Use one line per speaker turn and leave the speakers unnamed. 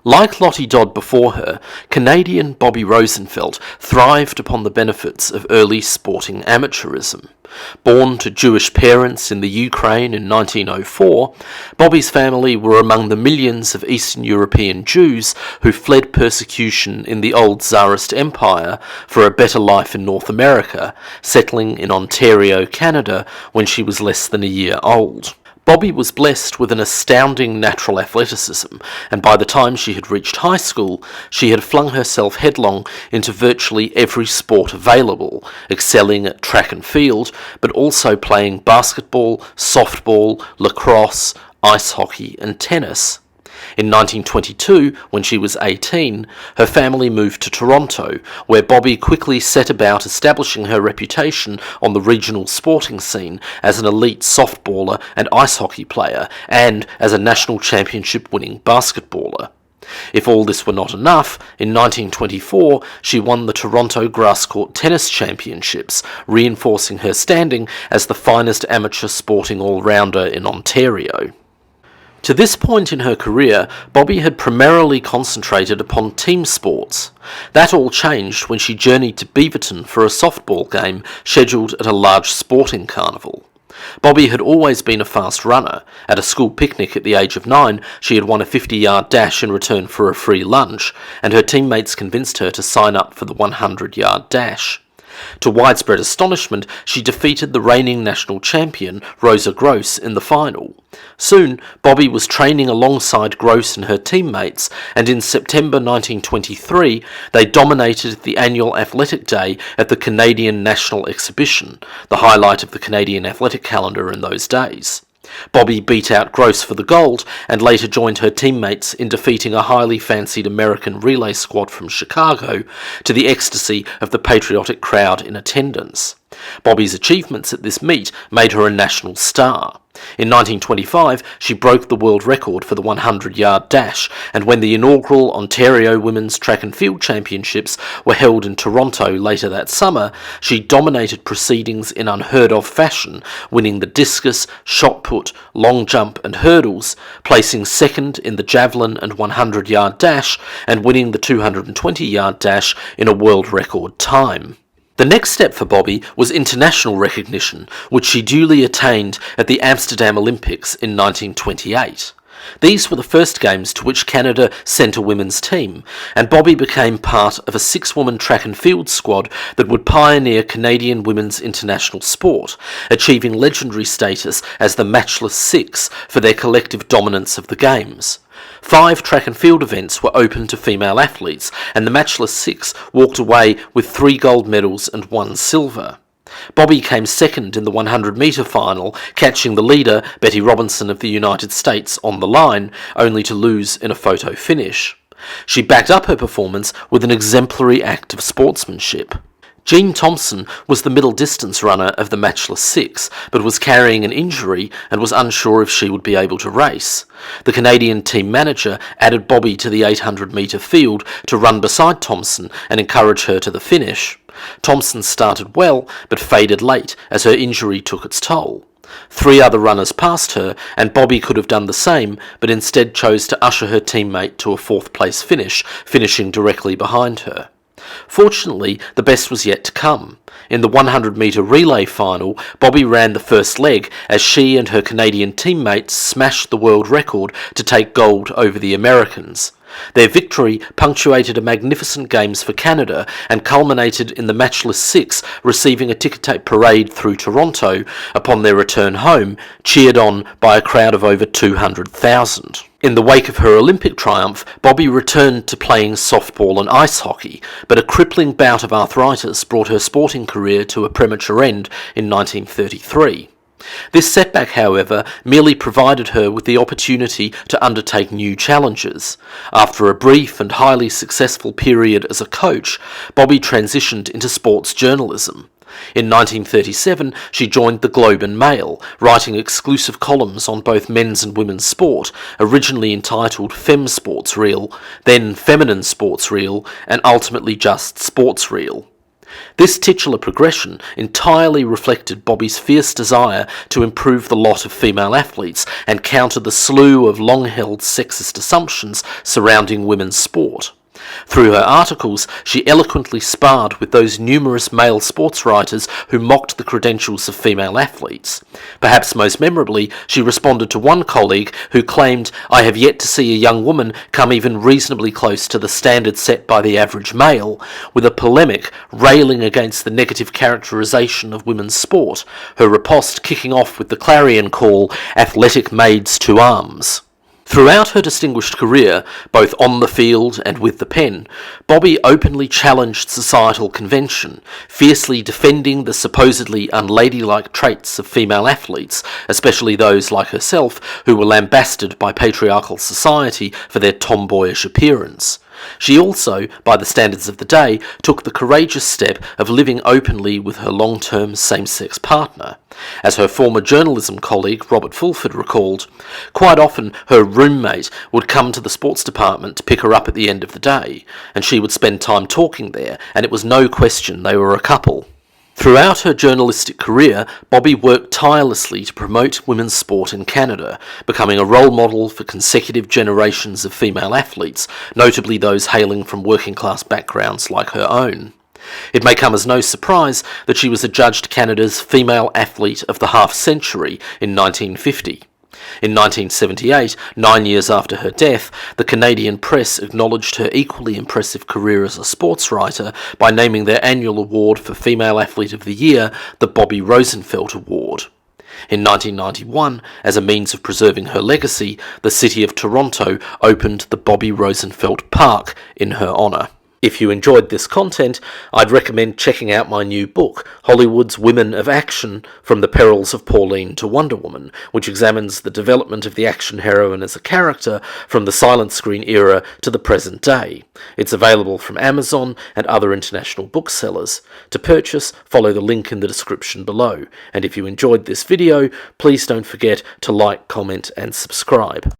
Like Lottie Dodd before her, Canadian Bobbie Rosenfeld thrived upon the benefits of early sporting amateurism. Born to Jewish parents in the Ukraine in 1904, Bobbie's family were among the millions of Eastern European Jews who fled persecution in the old Tsarist Empire for a better life in North America, settling in Ontario, Canada, when she was less than a year old. Bobbie was blessed with an astounding natural athleticism, and by the time she had reached high school, she had flung herself headlong into virtually every sport available, excelling at track and field, but also playing basketball, softball, lacrosse, ice hockey, and tennis. In 1922, when she was 18, her family moved to Toronto, where Bobbie quickly set about establishing her reputation on the regional sporting scene as an elite softballer and ice hockey player, and as a national championship-winning basketballer. If all this were not enough, in 1924 she won the Toronto Grasscourt Tennis Championships, reinforcing her standing as the finest amateur sporting all-rounder in Ontario. To this point in her career, Bobbie had primarily concentrated upon team sports. That all changed when she journeyed to Beaverton for a softball game scheduled at a large sporting carnival. Bobbie had always been a fast runner. At a school picnic at the age of 9, she had won a 50-yard dash in return for a free lunch, and her teammates convinced her to sign up for the 100-yard dash. To widespread astonishment, she defeated the reigning national champion, Rosa Gross, in the final. Soon, Bobbie was training alongside Gross and her teammates, and in September 1923, they dominated the annual athletic day at the Canadian National Exhibition, the highlight of the Canadian athletic calendar in those days. Bobbie beat out Gross for the gold and later joined her teammates in defeating a highly fancied American relay squad from Chicago, to the ecstasy of the patriotic crowd in attendance. Bobbie's achievements at this meet made her a national star. In 1925, she broke the world record for the 100-yard dash, and when the inaugural Ontario Women's Track and Field Championships were held in Toronto later that summer, she dominated proceedings in unheard-of fashion, winning the discus, shot put, long jump and hurdles, placing second in the javelin and 100-yard dash, and winning the 220-yard dash in a world record time. The next step for Bobbie was international recognition, which she duly attained at the Amsterdam Olympics in 1928. These were the first games to which Canada sent a women's team, and Bobbie became part of a 6-woman track and field squad that would pioneer Canadian women's international sport, achieving legendary status as the Matchless Six for their collective dominance of the games. 5 track and field events were open to female athletes, and the Matchless Six walked away with 3 gold medals and 1 silver. Bobbie came second in the 100-metre final, catching the leader, Betty Robinson of the United States, on the line, only to lose in a photo finish. She backed up her performance with an exemplary act of sportsmanship. Jean Thompson was the middle distance runner of the Matchless Six, but was carrying an injury and was unsure if she would be able to race. The Canadian team manager added Bobbie to the 800-metre field to run beside Thompson and encourage her to the finish. Thompson started well, but faded late as her injury took its toll. 3 other runners passed her, and Bobbie could have done the same, but instead chose to usher her teammate to a 4th-place finish, finishing directly behind her. Fortunately, the best was yet to come. In the 100-metre relay final, Bobbie ran the first leg as she and her Canadian teammates smashed the world record to take gold over the Americans. Their victory punctuated a magnificent Games for Canada and culminated in the Matchless Six receiving a ticker-tape parade through Toronto upon their return home, cheered on by a crowd of over 200,000. In the wake of her Olympic triumph, Bobbie returned to playing softball and ice hockey, but a crippling bout of arthritis brought her sporting career to a premature end in 1933. This setback, however, merely provided her with the opportunity to undertake new challenges. After a brief and highly successful period as a coach, Bobbie transitioned into sports journalism. In 1937, she joined the Globe and Mail, writing exclusive columns on both men's and women's sport, originally entitled Femme Sports Reel, then Feminine Sports Reel, and ultimately just Sports Reel. This titular progression entirely reflected Bobbie's fierce desire to improve the lot of female athletes and counter the slew of long-held sexist assumptions surrounding women's sport. Through her articles, she eloquently sparred with those numerous male sports writers who mocked the credentials of female athletes. Perhaps most memorably, she responded to one colleague who claimed, "I have yet to see a young woman come even reasonably close to the standard set by the average male," with a polemic railing against the negative characterization of women's sport, her riposte kicking off with the clarion call, "Athletic maids to arms." Throughout her distinguished career, both on the field and with the pen, Bobbie openly challenged societal convention, fiercely defending the supposedly unladylike traits of female athletes, especially those like herself who were lambasted by patriarchal society for their tomboyish appearance. She also, by the standards of the day, took the courageous step of living openly with her long-term same-sex partner. As her former journalism colleague Robert Fulford recalled, quite often her roommate would come to the sports department to pick her up at the end of the day, and she would spend time talking there, and it was no question they were a couple. Throughout her journalistic career, Bobbie worked tirelessly to promote women's sport in Canada, becoming a role model for consecutive generations of female athletes, notably those hailing from working-class backgrounds like her own. It may come as no surprise that she was adjudged Canada's Female Athlete of the Half-Century in 1950. In 1978, 9 years after her death, the Canadian press acknowledged her equally impressive career as a sports writer by naming their annual award for Female Athlete of the Year the Bobbie Rosenfeld Award. In 1991, as a means of preserving her legacy, the City of Toronto opened the Bobbie Rosenfeld Park in her honour. If you enjoyed this content, I'd recommend checking out my new book, Hollywood's Women of Action, From the Perils of Pauline to Wonder Woman, which examines the development of the action heroine as a character from the silent screen era to the present day. It's available from Amazon and other international booksellers. To purchase, follow the link in the description below. And if you enjoyed this video, please don't forget to like, comment and subscribe.